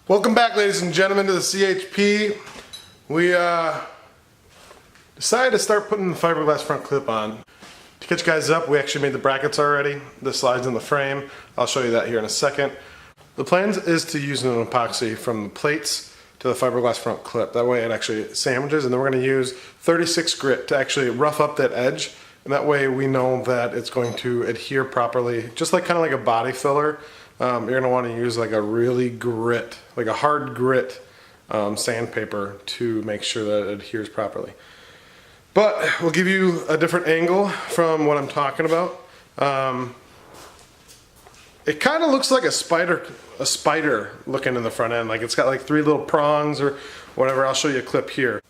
Welcome back, ladies and gentlemen, to the CHP. We decided to start putting the fiberglass front clip on. To catch you guys up, we actually made the brackets already. This slides in the frame. I'll show you that here in a second. The plan is to use an epoxy from the plates to the fiberglass front clip. That way it actually sandwiches, and then we're going to use 36 grit to actually rough up that edge. And that way we know that it's going to adhere properly, just like kind of like a body filler. You're going to want to use like a really grit, like a hard grit sandpaper to make sure that it adheres properly. But we'll give you a different angle from what I'm talking about. It kind of looks like a spider looking in the front end. Like it's got like 3 little prongs or whatever. I'll show you a clip here.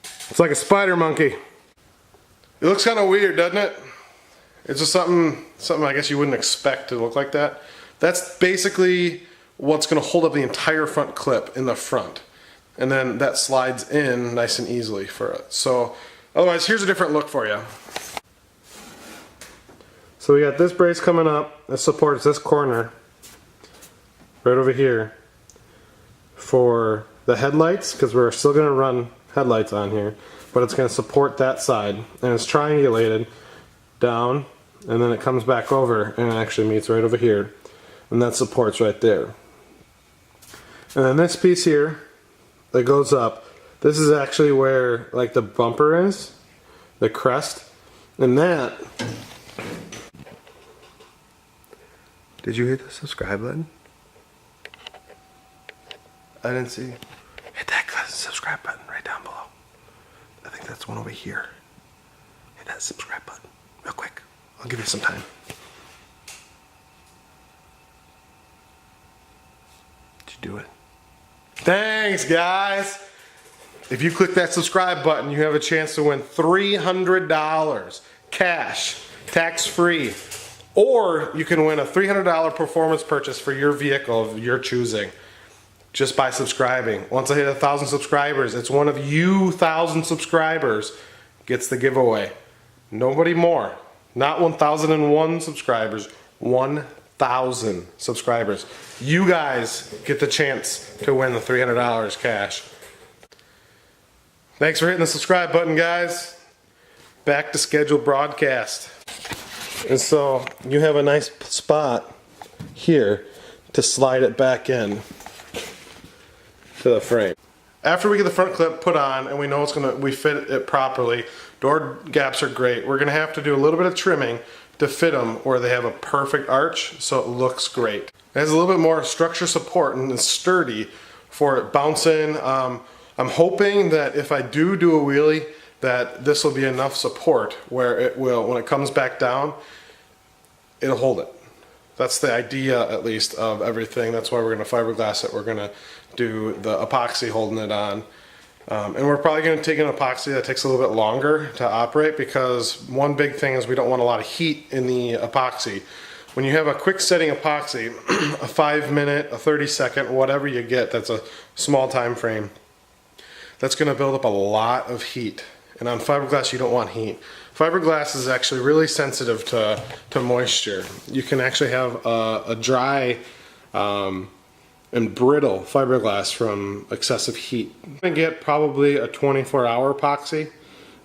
It's like a spider monkey. It looks kind of weird, doesn't it? It's just something I guess you wouldn't expect to look like that. That's basically what's going to hold up the entire front clip in the front. And then that slides in nice and easily for it. So otherwise, here's a different look for you. So we got this brace coming up that supports this corner right over here for the headlights, because we're still going to run headlights on here, but it's going to support that side, and it's triangulated down, and then it comes back over and it actually meets right over here, and that supports right there. And then this piece here that goes up, this is actually where like the bumper is, the crest, and that. Did you hit the subscribe button? I didn't see. Hit that subscribe button right down below. I think that's one over here. Hit that subscribe button real quick. I'll give you some time. Did you do it? Thanks, guys. If you click that subscribe button, you have a chance to win $300 cash, tax-free. Or you can win a $300 performance purchase for your vehicle of your choosing just by subscribing. Once I hit 1,000 subscribers, it's one of you 1,000 subscribers gets the giveaway. Nobody more. Not 1,001 subscribers, 1,000 subscribers. You guys get the chance to win the $300 cash. Thanks for hitting the subscribe button, guys. Back to scheduled broadcast. And so you have a nice spot here to slide it back in to the frame. After we get the front clip put on and we know we fit it properly, door gaps are great. We're gonna have to do a little bit of trimming to fit them where they have a perfect arch so it looks great. It has a little bit more structure support and it's sturdy for it bouncing. I'm hoping that if I do a wheelie, that this will be enough support where it will, when it comes back down, it'll hold it. That's the idea, at least, of everything. That's why we're going to fiberglass it. We're going to do the epoxy holding it on. And we're probably going to take an epoxy that takes a little bit longer to operate, because one big thing is we don't want a lot of heat in the epoxy. When you have a quick setting epoxy, a 5-minute, a 30-second, whatever you get, that's a small time frame, that's going to build up a lot of heat. And on fiberglass, you don't want heat. Fiberglass is actually really sensitive to moisture. You can actually have a dry and brittle fiberglass from excessive heat. I'm going to get probably a 24-hour epoxy.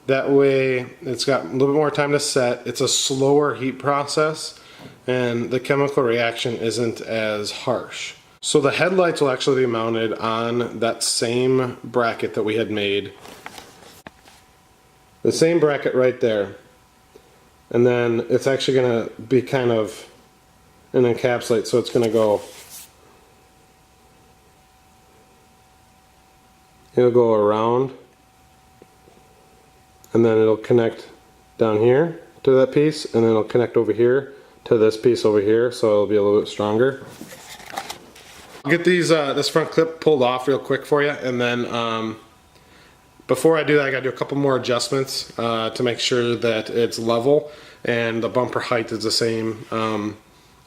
That way it's got a little bit more time to set. It's a slower heat process and the chemical reaction isn't as harsh. So the headlights will actually be mounted on that same bracket that we had made. The same bracket right there, and then it's actually going to be kind of an encapsulate, so it's going to go, it'll go around, and then it'll connect down here to that piece, and then it'll connect over here to this piece over here, so it'll be a little bit stronger. I'll get these this front clip pulled off real quick for you, and then before I do that, I gotta do a couple more adjustments to make sure that it's level and the bumper height is the same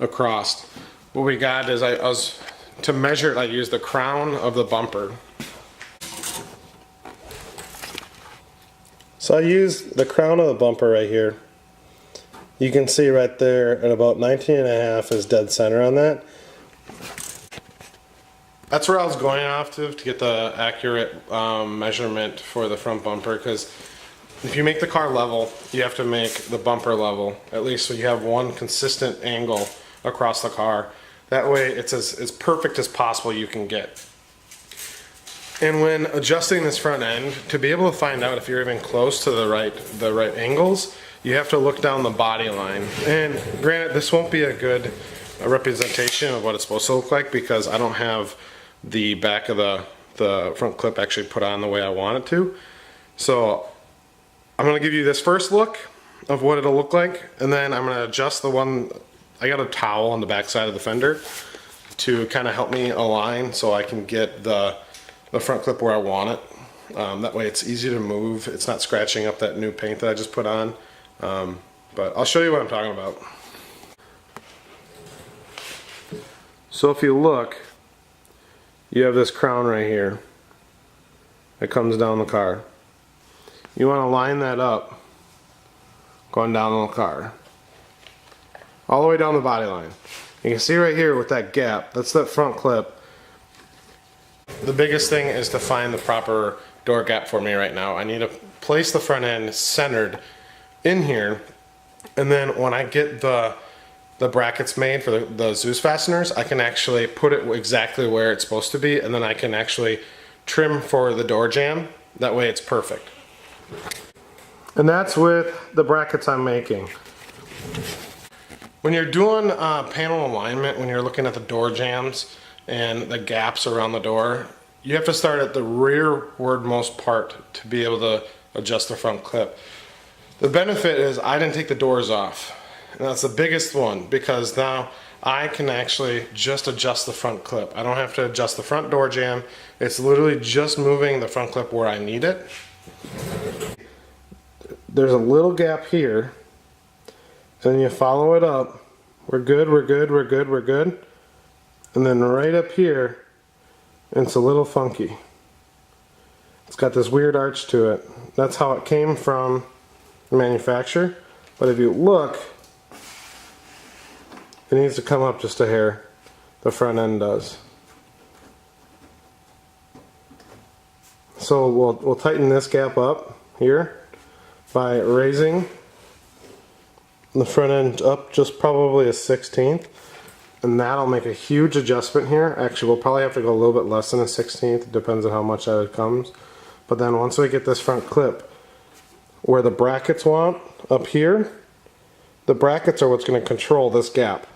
across. What we got is to measure it, I used the crown of the bumper. So I used the crown of the bumper right here. You can see right there at about 19.5 is dead center on that. That's where I was going off to get the accurate measurement for the front bumper, because if you make the car level, you have to make the bumper level, at least so you have one consistent angle across the car. That way it's as perfect as possible you can get. And when adjusting this front end, to be able to find out if you're even close to the right angles, you have to look down the body line. And granted, this won't be a good representation of what it's supposed to look like, because I don't have the back of the front clip actually put on the way I want it to. So I'm going to give you this first look of what it'll look like, and then I'm going to adjust the one. I got a towel on the back side of the fender to kind of help me align so I can get the front clip where I want it. That way it's easy to move. It's not scratching up that new paint that I just put on. But I'll show you what I'm talking about. So if you look, you have this crown right here that comes down the car. You want to line that up going down the car all the way down the body line. You can see right here with that gap, that's that front clip. The biggest thing is to find the proper door gap for me right now. I need to place the front end centered in here, and then when I get the brackets made for the Zeus fasteners, I can actually put it exactly where it's supposed to be, and then I can actually trim for the door jamb. That way it's perfect. And that's with the brackets I'm making. When you're doing panel alignment, when you're looking at the door jambs and the gaps around the door, you have to start at the rearwardmost part to be able to adjust the front clip. The benefit is I didn't take the doors off, and that's the biggest one, because now I can actually just adjust the front clip. I don't have to adjust the front door jamb. It's literally just moving the front clip where I need it. There's a little gap here, and then you follow it up. We're good, we're good, we're good, we're good. And then right up here, it's a little funky. It's got this weird arch to it. That's how it came from the manufacturer. But if you look, it needs to come up just a hair. The front end does. So we'll tighten this gap up here by raising the front end up just probably a 1/16, and that'll make a huge adjustment here. Actually, we'll probably have to go a little bit less than a 1/16. It depends on how much out it comes. But then once we get this front clip where the brackets want up here, the brackets are what's going to control this gap.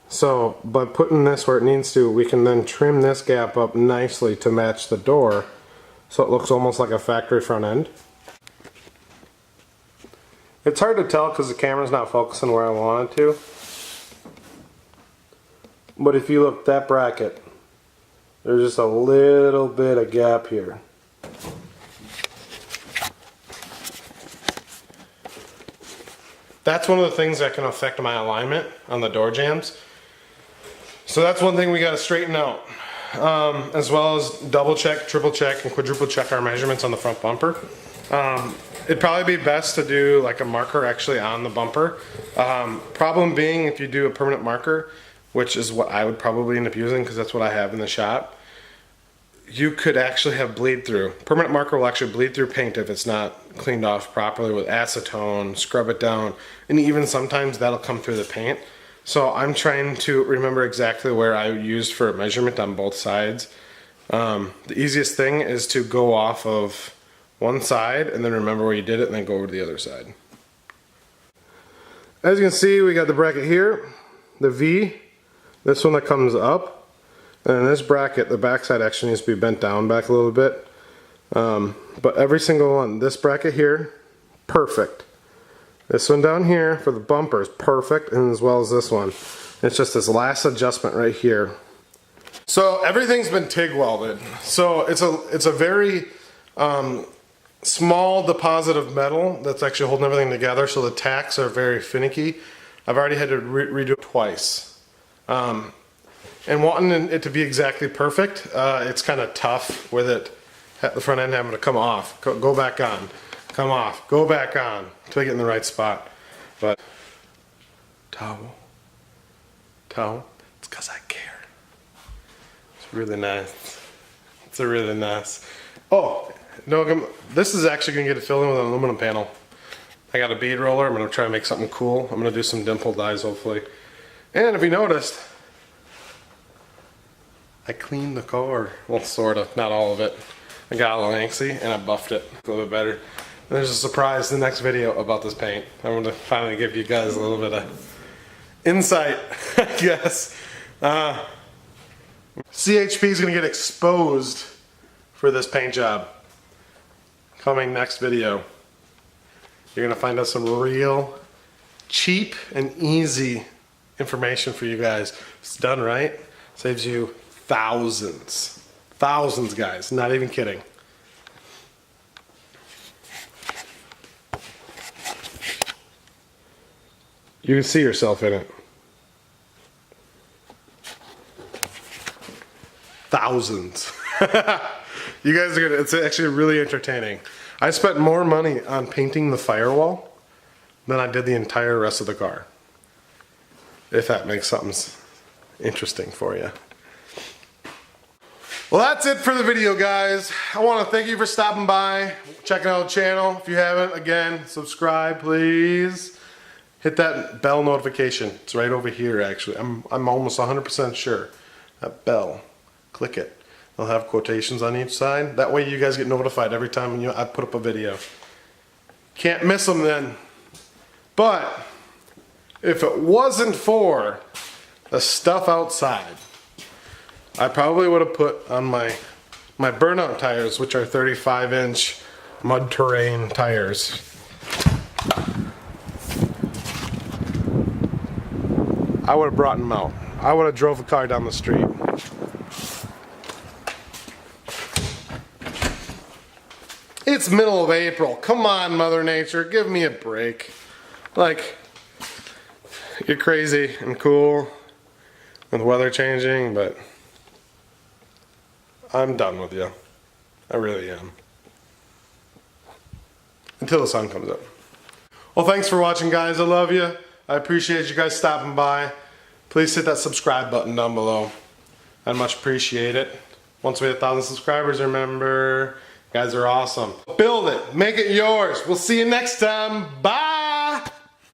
So by putting this where it needs to, we can then trim this gap up nicely to match the door, so it looks almost like a factory front end. It's hard to tell because the camera's not focusing where I want it to. But if you look at that bracket, there's just a little bit of gap here. That's one of the things that can affect my alignment on the door jambs. So that's one thing we got to straighten out. As well as double check, triple check, and quadruple check our measurements on the front bumper. It'd probably be best to do like a marker actually on the bumper. Problem being, if you do a permanent marker, which is what I would probably end up using because that's what I have in the shop, you could actually have bleed through. Permanent marker will actually bleed through paint if it's not cleaned off properly with acetone, scrub it down, and even sometimes that'll come through the paint. So I'm trying to remember exactly where I used for a measurement on both sides. The easiest thing is to go off of one side and then remember where you did it and then go over to the other side. As you can see, we got the bracket here, the V, this one that comes up, and this bracket, the backside actually needs to be bent down back a little bit. But every single one, this bracket here, perfect. This one down here for the bumper is perfect, and as well as this one. It's just this last adjustment right here. So everything's been TIG welded. So it's a very small deposit of metal that's actually holding everything together, so the tacks are very finicky. I've already had to redo it twice. And wanting it to be exactly perfect, it's kind of tough with it, the front end having to come off, go back on, come off, go back on, until I get in the right spot. But, towel, it's because I care. Really nice. It's a really nice. Oh, no, this is actually gonna get filled in with an aluminum panel. I got a bead roller. I'm gonna try to make something cool. I'm gonna do some dimpled eyes hopefully. And if you noticed, I cleaned the car. Well, sort of, not all of it. I got a little antsy and I buffed it a little bit better. And there's a surprise in the next video about this paint. I'm gonna finally give you guys a little bit of insight, I guess. CHP is gonna get exposed for this paint job. Coming next video. You're gonna find out some real cheap and easy information for you guys. It's done right. Saves you thousands. Thousands, guys. Not even kidding. You can see yourself in it. Thousands. You guys are gonna, it's actually really entertaining. I spent more money on painting the firewall than I did the entire rest of the car. If that makes something interesting for you. Well, that's it for the video, guys. I want to thank you for stopping by, checking out the channel. If you haven't, again, subscribe, please. Hit that bell notification. It's right over here, actually. I'm almost 100% sure. That bell. Click it. They'll have quotations on each side. That way you guys get notified every time I put up a video. Can't miss them then. But if it wasn't for the stuff outside, I probably would have put on my burnout tires, which are 35-inch mud terrain tires. I would have brought them out. I would have drove the car down the street. It's middle of April. Come on, Mother Nature, give me a break. Like, you're crazy and cool with the weather changing, but I'm done with you. I really am. Until the sun comes up. Well, thanks for watching, guys. I love you. I appreciate you guys stopping by. Please hit that subscribe button down below. I'd much appreciate it. Once we hit 1,000 subscribers, remember, you guys are awesome. Build it. Make it yours. We'll see you next time. Bye.